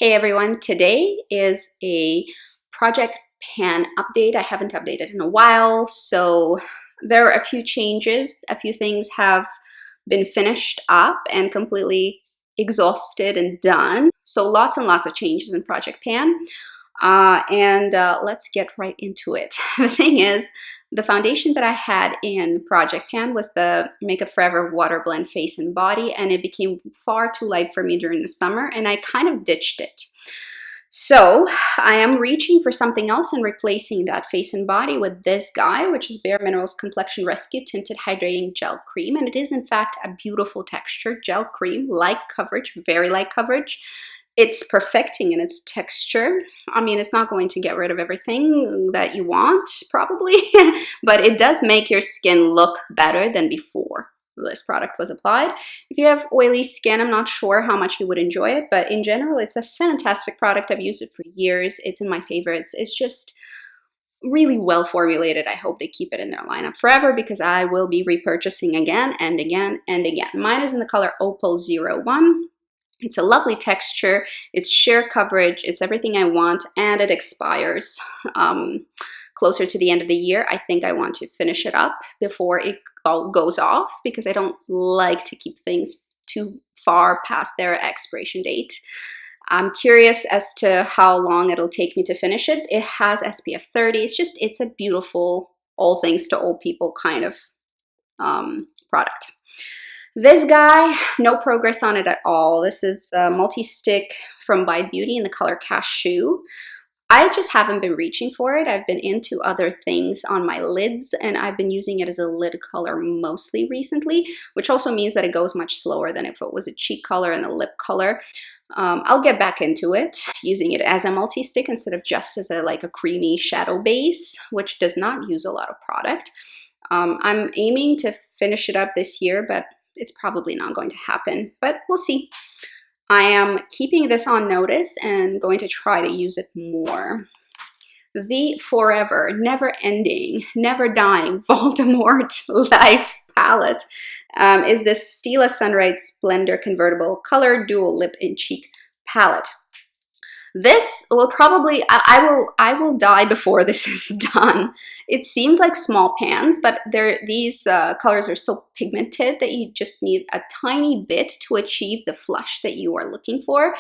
Hey everyone, today is a project pan update. I haven't updated in a while, so there are a few changes. A few things have been finished up and completely exhausted and done. So lots and lots of changes in project pan. Let's get right into it. The thing is, the foundation that I had in Project Pan was the Makeup Forever Water Blend Face and Body, and it became far too light for me during the summer, and I kind of ditched it. So I am reaching for something else and replacing that face and body with this guy, which is Bare Minerals Complexion Rescue Tinted Hydrating Gel Cream. And it is in fact a beautiful texture gel cream, light coverage, very light coverage. It's perfecting in its texture. I mean, it's not going to get rid of everything that you want, probably, but it does make your skin look better than before this product was applied. If you have oily skin, I'm not sure how much you would enjoy it, but in general, it's a fantastic product. I've used it for years. It's in my favorites. It's just really well formulated. I hope they keep it in their lineup forever because I will be repurchasing again and again and again. Mine is in the color Opal 01. It's a lovely texture, it's sheer coverage, it's everything I want, and it expires closer to the end of the year. I think I want to finish it up before it all goes off because I don't like to keep things too far past their expiration date. I'm curious as to how long it'll take me to finish it. It has SPF 30. It's a beautiful, all things to all people kind of product. This guy, no progress on it at all. This is a multi-stick from By Beauty in the color Cashew. I just haven't been reaching for it. I've been into other things on my lids, and I've been using it as a lid color mostly recently, which also means that it goes much slower than if it was a cheek color and a lip color. I'll get back into it, using it as a multi-stick instead of just as a creamy shadow base, which does not use a lot of product. I'm aiming to finish it up this year, but it's probably not going to happen, but we'll see. I am keeping this on notice and going to try to use it more. The forever, never-ending, never-dying Voldemort Life palette is this Stila Sunrise Splendor Convertible Color Dual Lip and Cheek palette. This will probably, I will die before this is done. It seems like small pans, but these colors are so pigmented that you just need a tiny bit to achieve the flush that you are looking for.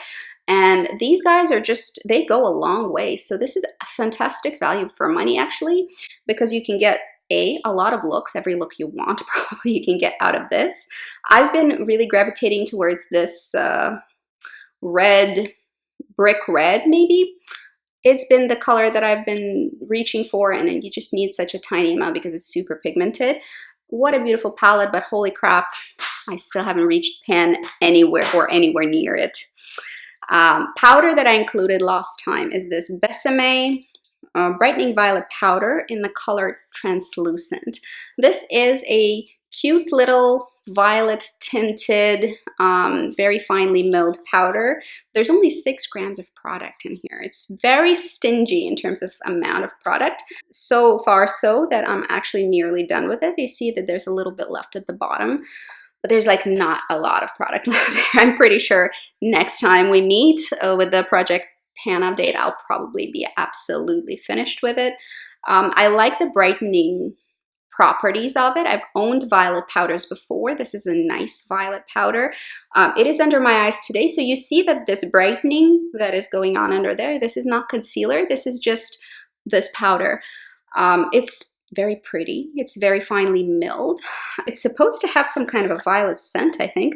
And these guys are just, they go a long way. So this is a fantastic value for money actually, because you can get a lot of looks, every look you want probably you can get out of this. I've been really gravitating towards this brick red, maybe. It's been the color that I've been reaching for, and you just need such a tiny amount because it's super pigmented. What a beautiful palette, but holy crap, I still haven't reached pan anywhere or anywhere near it. Powder that I included last time is this Besame Brightening Violet Powder in the color Translucent. This is a cute little violet tinted, very finely milled powder. There's only 6 grams of product in here. It's very stingy in terms of amount of product. So far so that I'm actually nearly done with it. You see that there's a little bit left at the bottom, but there's like not a lot of product left there. I'm pretty sure next time we meet with the Project Pan update, I'll probably be absolutely finished with it. I like the brightening properties of it. I've owned violet powders before. This is a nice violet powder. It is under my eyes today, so you see that this brightening that is going on under there, this is not concealer, this is just this powder. It's very pretty. It's very finely milled. It's supposed to have some kind of a violet scent, I think,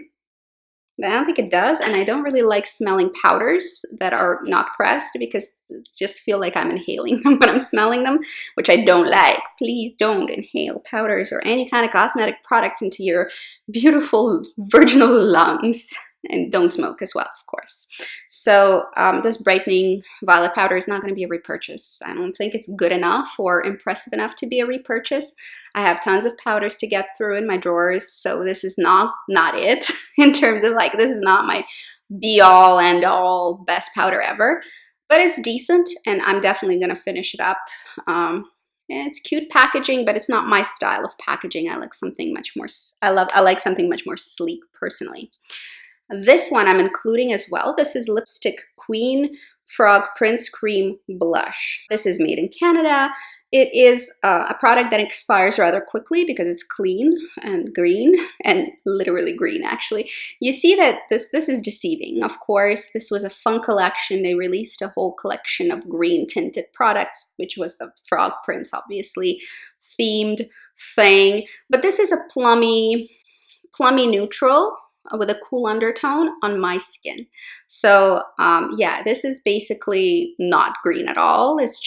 but I don't think it does, and I don't really like smelling powders that are not pressed because I just feel like I'm inhaling them when I'm smelling them, which I don't like. Please don't inhale powders or any kind of cosmetic products into your beautiful virginal lungs. And don't smoke as well, of course. So this brightening violet powder is not going to be a repurchase. I don't think it's good enough or impressive enough to be a repurchase. I have tons of powders to get through in my drawers, so this is not it in terms of this is not my be-all and all best powder ever. But it's decent, and I'm definitely going to finish it up. It's cute packaging, but it's not my style of packaging. I like something much more, I like something much more sleek personally. This one I'm including as well. This is Lipstick Queen Frog Prince Cream Blush. This is made in Canada. It is a product that expires rather quickly because it's clean and green, and literally green actually. You see that this is deceiving. Of course, this was a fun collection. They released a whole collection of green tinted products, which was the Frog Prince, obviously themed thing. But this is a plummy neutral with a cool undertone on my skin. So yeah, this is basically not green at all. It's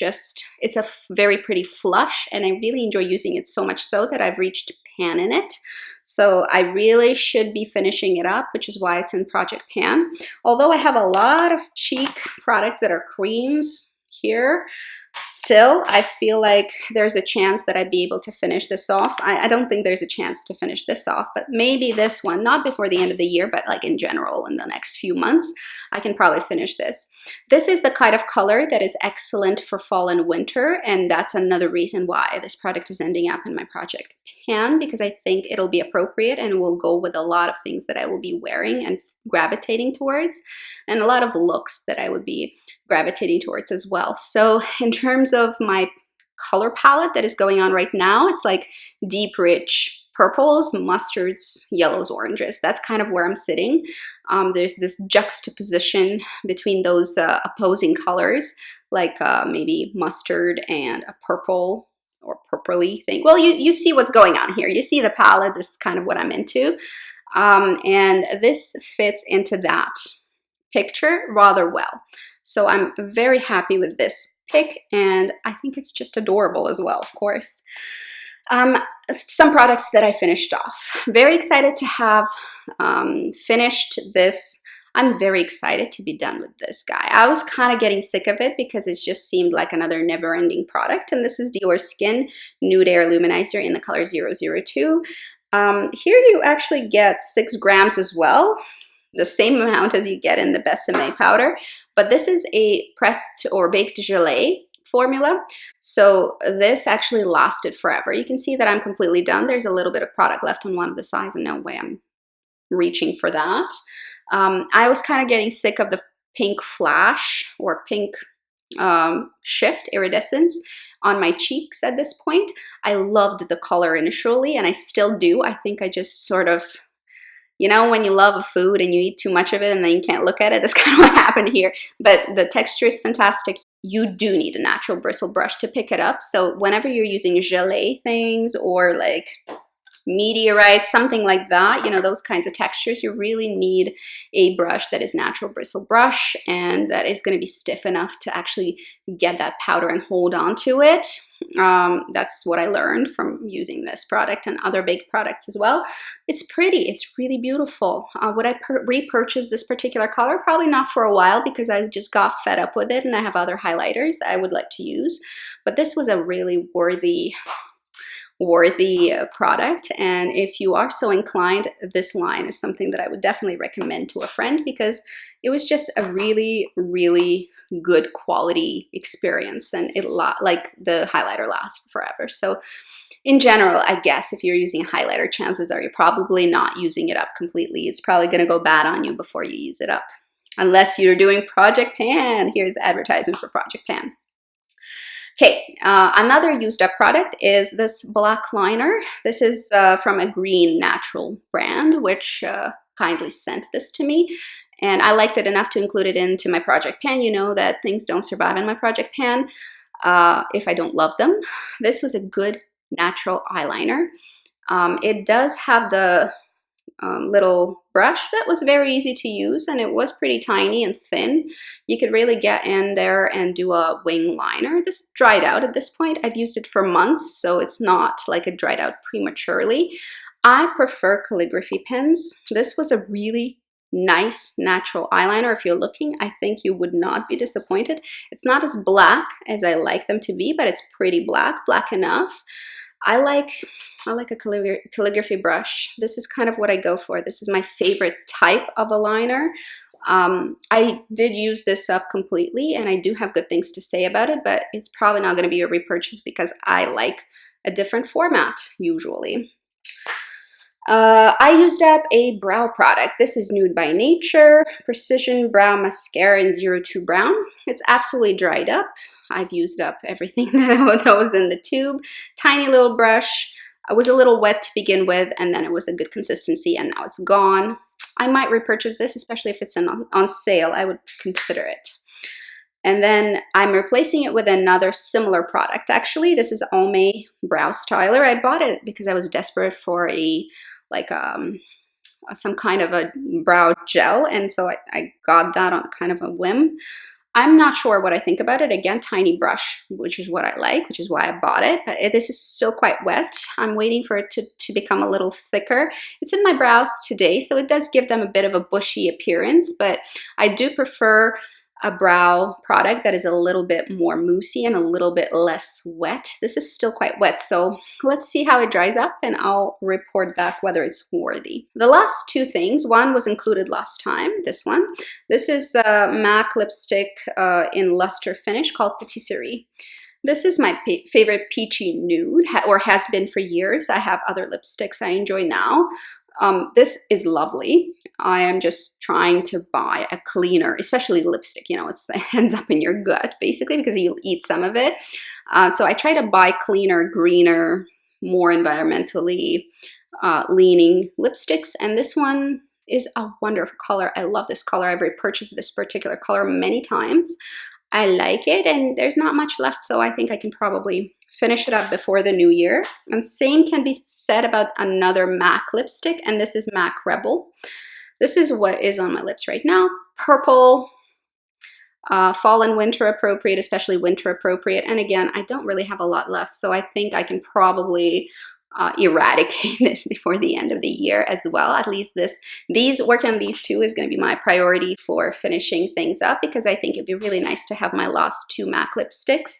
a very pretty flush, and I really enjoy using it, so much so that I've reached pan in it. So I really should be finishing it up, which is why it's in Project Pan. Although I have a lot of cheek products that are creams here, still, I feel like there's a chance that I'd be able to finish this off. I don't think there's a chance to finish this off, but maybe this one, not before the end of the year, but like in general, in the next few months, I can probably finish this. This is the kind of color that is excellent for fall and winter, and that's another reason why this product is ending up in my Project Pan, because I think it'll be appropriate and will go with a lot of things that I will be wearing and gravitating towards, and a lot of looks that I would be gravitating towards as well. So in terms of my color palette that is going on right now, it's like deep, rich purples, mustards, yellows, oranges. That's kind of where I'm sitting. There's this juxtaposition between those opposing colors, like maybe mustard and a purple or purpley thing. Well, you see what's going on here. You see the palette. This is kind of what I'm into. And this fits into that picture rather well. So I'm very happy with this pick, and I think it's just adorable as well, of course. Some products that I finished off. Very excited to have finished this. I'm very excited to be done with this guy. I was kind of getting sick of it because it just seemed like another never-ending product, and this is Dior Skin Nude Air Luminizer in the color 002. Here you actually get 6 grams as well, the same amount as you get in the Besame powder, but this is a pressed or baked gelée formula, so this actually lasted forever. You can see that I'm completely done. There's a little bit of product left on one of the sides, and no way I'm reaching for that. I was kind of getting sick of the pink flash or pink shift iridescence on my cheeks at this point. I loved the color initially, and I still do. I think I just sort of, you know, when you love a food and you eat too much of it and then you can't look at it, that's kind of what happened here. But the texture is fantastic. You do need a natural bristle brush to pick it up. So whenever you're using gelée things or like meteorite, something like that, you know, those kinds of textures, you really need a brush that is natural bristle brush and that is going to be stiff enough to actually get that powder and hold on to it. That's what I learned from using this product and other baked products as well. It's pretty, it's really beautiful. Would I repurchase this particular color? Probably not for a while, because I just got fed up with it and I have other highlighters I would like to use, but this was a really worthy product, and if you are so inclined, this line is something that I would definitely recommend to a friend, because it was just a really good quality experience, and like the highlighter lasts forever. So in general, I guess if you're using a highlighter, chances are you're probably not using it up completely. It's probably going to go bad on you before you use it up, unless you're doing Project Pan. Here's advertising for Project Pan. Okay, another used up product is this black liner. This is from a green natural brand, which kindly sent this to me. And I liked it enough to include it into my Project Pan. You know that things don't survive in my Project Pan if I don't love them. This was a good natural eyeliner. It does have the little brush that was very easy to use, and it was pretty tiny and thin. You could really get in there and do a wing liner. This dried out at this point. I've used it for months, so it's not like it dried out prematurely. I prefer calligraphy pens. This was a really nice natural eyeliner. If you're looking, I think you would not be disappointed. It's not as black as I like them to be, but it's pretty black enough. I like a calligraphy brush. This is kind of what I go for. This is my favorite type of a liner. I did use this up completely, and I do have good things to say about it, but it's probably not going to be a repurchase because I like a different format usually. I used up a brow product. This is Nude by Nature Precision Brow Mascara in 02 Brown. It's absolutely dried up. I've used up everything that was in the tube. Tiny little brush. It was a little wet to begin with, and then it was a good consistency, and now it's gone. I might repurchase this, especially if it's on sale. I would consider it. And then I'm replacing it with another similar product. Actually, this is Almay Brow Styler. I bought it because I was desperate for some kind of a brow gel, and so I got that on kind of a whim. I'm not sure what I think about it. Again, tiny brush, which is what I like, which is why I bought it. But this is still quite wet. I'm waiting for it to become a little thicker. It's in my brows today, so it does give them a bit of a bushy appearance, but I do prefer a brow product that is a little bit more moussey and a little bit less wet. This is still quite wet, so let's see how it dries up and I'll report back whether it's worthy. The last two things, one was included last time, this one. This is a MAC lipstick in luster finish called Patisserie. This is my favorite peachy nude, or has been for years. I have other lipsticks I enjoy now. This is lovely. I am just trying to buy a cleaner, especially lipstick. You know, it ends up in your gut basically because you'll eat some of it. So I try to buy cleaner, greener, more environmentally leaning lipsticks. And this one is a wonderful color. I love this color. I've repurchased this particular color many times. I like it, and there's not much left, so I think I can probably finish it up before the new year. And same can be said about another MAC lipstick, and this is MAC Rebel. This is what is on my lips right now. Purple, fall and winter appropriate, especially winter appropriate. And again, I don't really have a lot left, so I think I can probably eradicate this before the end of the year as well. At least working on these two is going to be my priority for finishing things up, because I think it'd be really nice to have my last two MAC lipsticks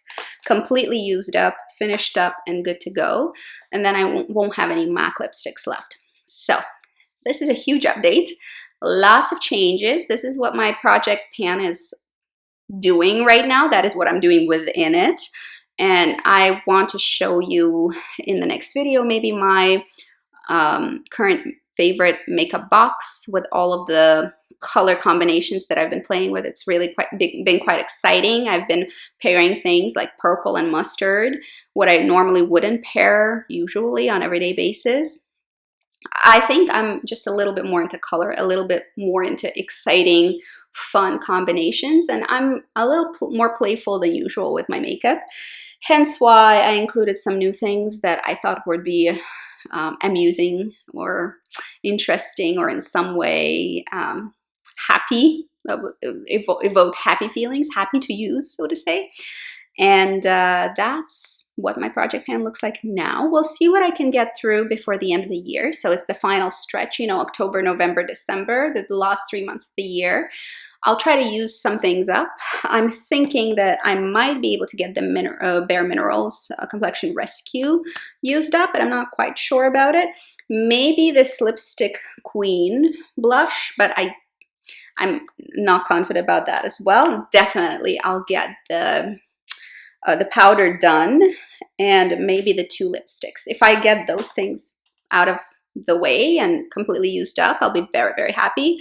completely used up, finished up, and good to go. And then I won't have any MAC lipsticks left. So this is a huge update. Lots of changes. This is what my project pan is doing right now. That is what I'm doing within it. And I want to show you in the next video maybe my current favorite makeup box with all of the color combinations that I've been playing with. It's really been quite exciting. I've been pairing things like purple and mustard, what I normally wouldn't pair usually on an everyday basis. I think I'm just a little bit more into color, a little bit more into exciting, fun combinations, and I'm a little more playful than usual with my makeup. Hence why I included some new things that I thought would be amusing or interesting or in some way happy, evoke happy feelings, happy to use, so to say. And that's what my project pan looks like now. We'll see what I can get through before the end of the year. So it's the final stretch, you know, October, November, December, the last 3 months of the year. I'll try to use some things up. I'm thinking that I might be able to get the Bare Minerals Complexion Rescue used up, but I'm not quite sure about it. Maybe this Lipstick Queen blush, but I'm not confident about that as well. Definitely I'll get the powder done and maybe the two lipsticks. If I get those things out of the way and completely used up, I'll be very, very happy.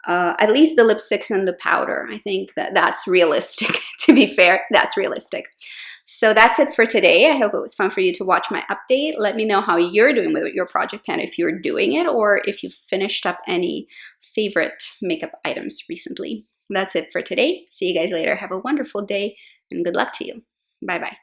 At least the lipsticks and the powder. I think that's realistic. To be fair, that's realistic. So that's it for today. I hope it was fun for you to watch my update. Let me know how you're doing with your project pan, if you're doing it, or if you've finished up any favorite makeup items recently. That's it for today. See you guys later. Have a wonderful day and good luck to you. Bye-bye.